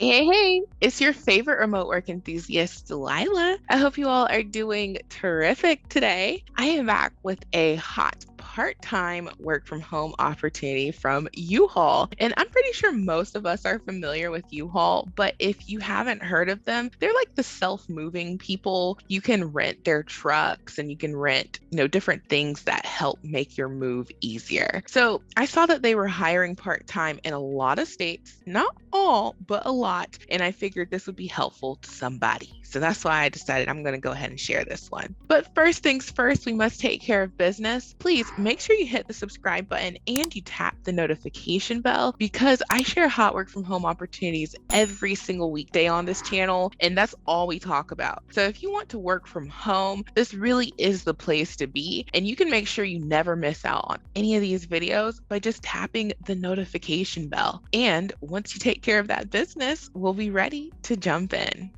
Hey, hey, it's your favorite remote work enthusiast, Delilah. I hope you all are doing terrific today. I am back with a hot part-time work from home opportunity from Uhaul. And I'm pretty sure most of us are familiar with Uhaul, but if you haven't heard of them, they're like the self-moving people. You can rent their trucks and you can rent, different things that help make your move easier. So I saw that they were hiring part-time in a lot of states, not all, but a lot. And I figured this would be helpful to somebody. So that's why I decided I'm going to go ahead and share this one. But first things first, we must take care of business. Please make sure you hit the subscribe button and you tap the notification bell because I share hot work from home opportunities every single weekday on this channel. And that's all we talk about. So if you want to work from home, this really is the place to be. And you can make sure you never miss out on any of these videos by just tapping the notification bell. And once you take care of that business, we'll be ready to jump in.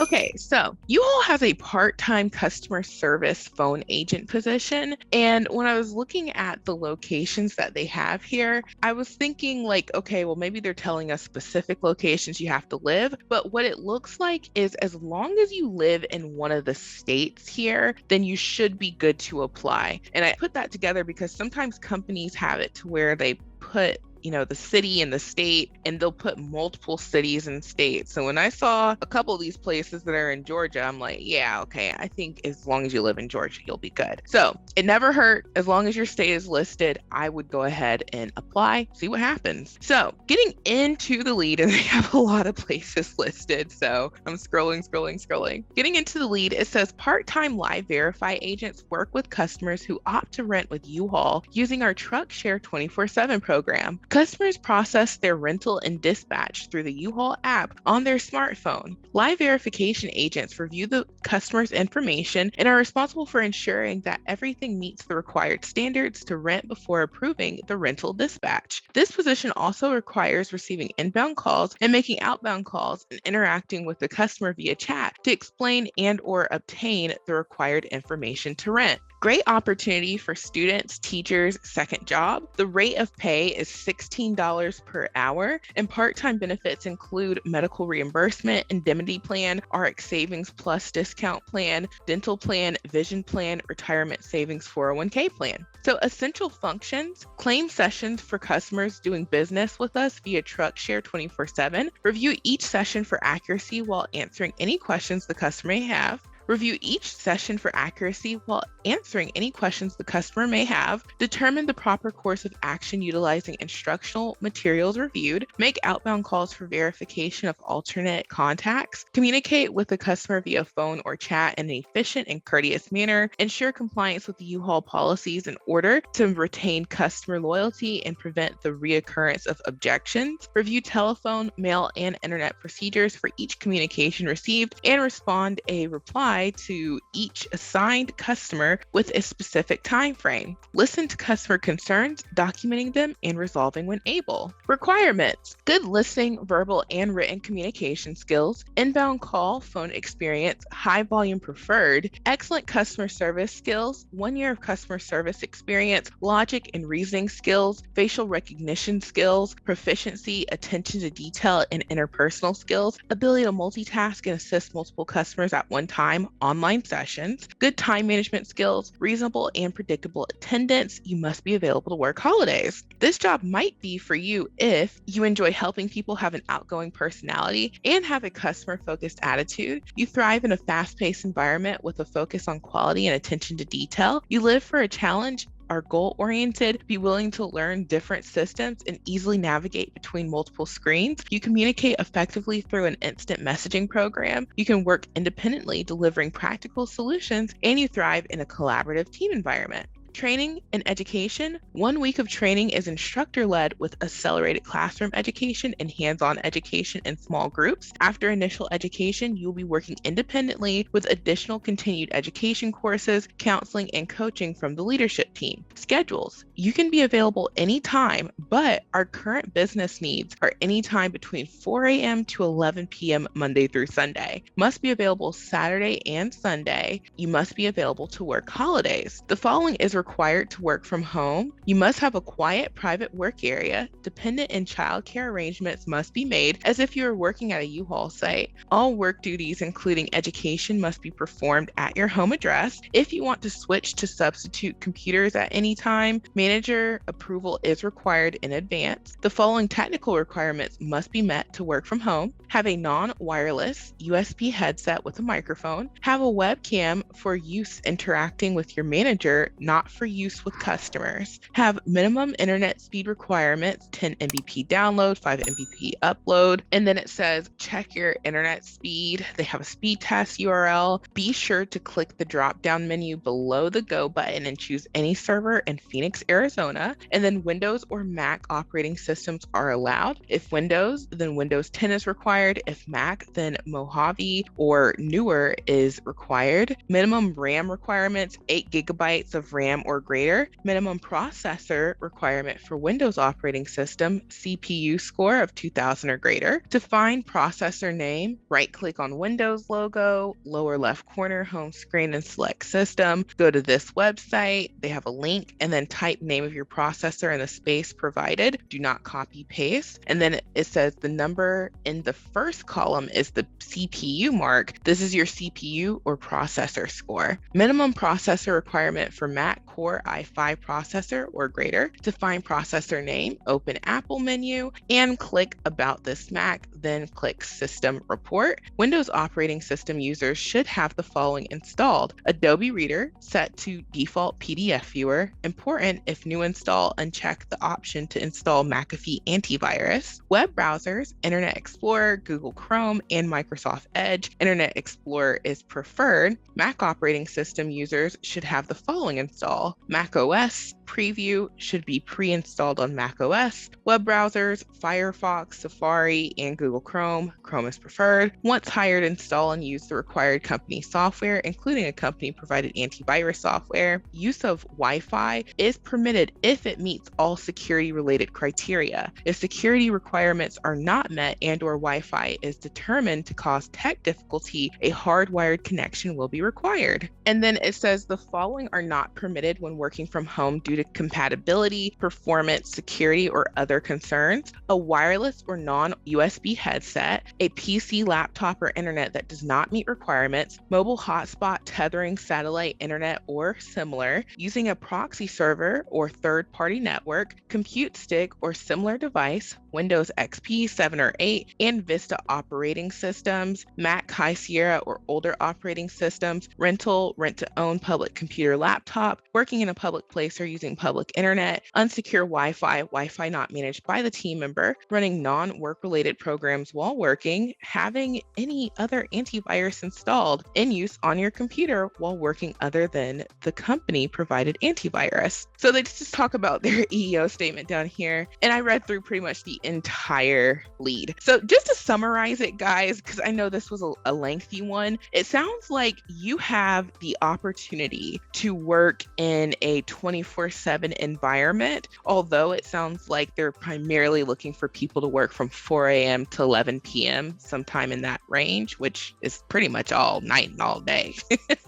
Okay, so Uhaul has a part-time customer service phone agent position. And when I was looking at the locations that they have here, I was thinking like, okay, well, maybe they're telling us specific locations you have to live. But what it looks like is as long as you live in one of the states here, then you should be good to apply. And I put that together because sometimes companies have it to where they put the city and the state, and they'll put multiple cities and states. So when I saw a couple of these places that are in Georgia, I'm like, yeah, okay, I think as long as you live in Georgia, you'll be good. So it never hurt. As long as your state is listed, I would go ahead and apply, see what happens. So getting into the lead, and they have a lot of places listed. So I'm scrolling. Getting into the lead, it says part-time live verify agents work with customers who opt to rent with Uhaul using our Truck Share 24/7 program. Customers process their rental and dispatch through the Uhaul app on their smartphone. Live verification agents review the customer's information and are responsible for ensuring that everything meets the required standards to rent before approving the rental dispatch. This position also requires receiving inbound calls and making outbound calls and interacting with the customer via chat to explain and or obtain the required information to rent. Great opportunity for students, teachers, second job. The rate of pay is $16 per hour, and part-time benefits include medical reimbursement, indemnity plan, RX savings plus discount plan, dental plan, vision plan, retirement savings 401k plan. So essential functions, claim sessions for customers doing business with us via Truck Share 24/7, review each session for accuracy while answering any questions the customer may have, review each session for accuracy while answering any questions the customer may have, determine the proper course of action utilizing instructional materials reviewed, make outbound calls for verification of alternate contacts, communicate with the customer via phone or chat in an efficient and courteous manner, ensure compliance with the Uhaul policies in order to retain customer loyalty and prevent the reoccurrence of objections, review telephone, mail, and internet procedures for each communication received, and respond a reply to each assigned customer with a specific time frame. Listen to customer concerns, documenting them, and resolving when able. Requirements: good listening, verbal, and written communication skills, inbound call, phone experience, high volume preferred, excellent customer service skills, 1 year of customer service experience, logic and reasoning skills, facial recognition skills, proficiency, attention to detail, and interpersonal skills, ability to multitask and assist multiple customers at one time, online sessions, good time management skills, reasonable and predictable attendance. You must be available to work holidays. This job might be for you if you enjoy helping people, have an outgoing personality, and have a customer-focused attitude. You thrive in a fast-paced environment with a focus on quality and attention to detail. You live for a challenge, are goal-oriented, be willing to learn different systems, and easily navigate between multiple screens. You communicate effectively through an instant messaging program. You can work independently, delivering practical solutions, and you thrive in a collaborative team environment. Training and education. 1 week of training is instructor-led with accelerated classroom education and hands-on education in small groups. After initial education, you'll be working independently with additional continued education courses, counseling, and coaching from the leadership team. Schedules. You can be available anytime, but our current business needs are anytime between 4 a.m. to 11 p.m. Monday through Sunday. Must be available Saturday and Sunday. You must be available to work holidays. The following is required required to work from home. You must have a quiet, private work area. Dependent and childcare arrangements must be made as if you were working at a Uhaul site. All work duties, including education, must be performed at your home address. If you want to switch to substitute computers at any time, manager approval is required in advance. The following technical requirements must be met to work from home. Have a non-wireless USB headset with a microphone. Have a webcam for use interacting with your manager, not for use with customers. Have minimum internet speed requirements, 10 Mbps download, 5 Mbps upload. And then it says, check your internet speed. They have a speed test URL. Be sure to click the drop-down menu below the Go button and choose any server in Phoenix, Arizona. And then Windows or Mac operating systems are allowed. If Windows, then Windows 10 is required. If Mac, then Mojave or newer is required. Minimum RAM requirements, 8 gigabytes of RAM or greater. Minimum processor requirement for Windows operating system, CPU score of 2000 or greater. To find processor name, right-click on Windows logo, lower left corner, home screen, and select system. Go to this website. They have a link, and then type name of your processor in the space provided. Do not copy paste. And then it says the number in the first column is the CPU mark. This is your CPU or processor score. Minimum processor requirement for Mac Core i5 processor or greater. To find processor name, open Apple menu and click About this Mac, then click System Report. Windows operating system users should have the following installed: Adobe Reader set to default PDF viewer. Important, if new install, uncheck the option to install McAfee antivirus. Web browsers, Internet Explorer, Google Chrome, and Microsoft Edge. Internet Explorer is preferred. Mac operating system users should have the following install: Mac OS Preview should be pre-installed on Mac OS. Web browsers, Firefox, Safari, and Google Chrome. Chrome is preferred. Once hired, install and use the required company software, including a company-provided antivirus software. Use of Wi-Fi is permitted if it meets all security-related criteria. If security requirements are not met and/or Wi-Fi is determined to cause tech difficulty, a hardwired connection will be required. And then it says the following are not permitted when working from home due to compatibility, performance, security, or other concerns: a wireless or non-USB headset, a PC, laptop, or internet that does not meet requirements, mobile hotspot tethering satellite internet or similar, using a proxy server or third-party network, compute stick or similar device, Windows XP 7 or 8, and Vista operating systems, Mac High Sierra or older operating systems, rental, rent-to-own public computer laptop, working in a public place or using public internet, unsecure Wi-Fi, Wi-Fi not managed by the team member, running non-work-related programs while working, having any other antivirus installed in use on your computer while working other than the company-provided antivirus. So they just talk about their EEO statement down here, and I read through pretty much the entire lead. So just to summarize it, guys, because I know this was a lengthy one, it sounds like you have the opportunity to work in a 24/7 environment, although it sounds like they're primarily looking for people to work from 4 a.m. to 11 p.m., sometime in that range, which is pretty much all night and all day.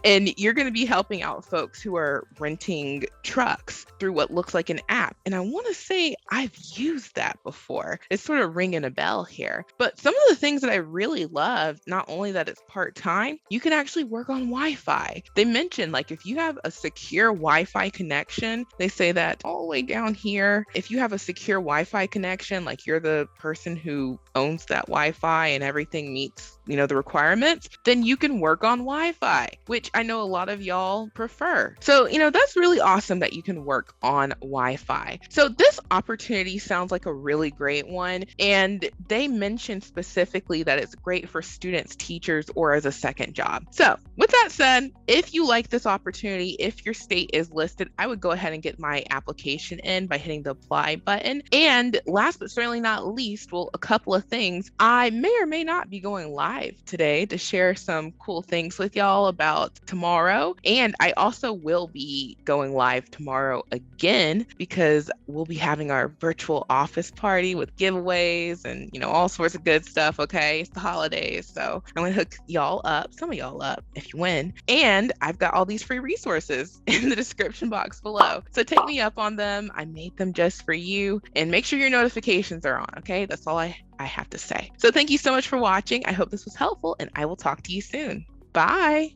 And you're going to be helping out folks who are renting trucks through what looks like an app. And I want to say I've used that before. It's sort of ringing a bell here. But some of the things that I really love, not only that it's part-time, you can actually work on Wi-Fi. They mentioned, like, if you have a secure Wi-Fi connection, they say that all the way down here, if you have a secure Wi-Fi connection, like you're the person who owns that Wi-Fi and everything meets, the requirements, then you can work on Wi-Fi, which I know a lot of y'all prefer. So, that's really awesome that you can work on Wi-Fi. So this opportunity sounds like a really great one. And they mentioned specifically that it's great for students, teachers, or as a second job. So with that said, if you like this opportunity, if your state is listed, I would go ahead and get my application in by hitting the apply button. And last but certainly not least, well, a couple of things. I may or may not be going live live today to share some cool things with y'all about tomorrow. And I also will be going live tomorrow again because we'll be having our virtual office party with giveaways and, all sorts of good stuff. Okay. It's the holidays. So I'm going to hook y'all up, some of y'all up if you win. And I've got all these free resources in the description box below. So take me up on them. I made them just for you, and make sure your notifications are on. Okay. That's all I have to say. So thank you so much for watching. I hope this was helpful, and I will talk to you soon. Bye.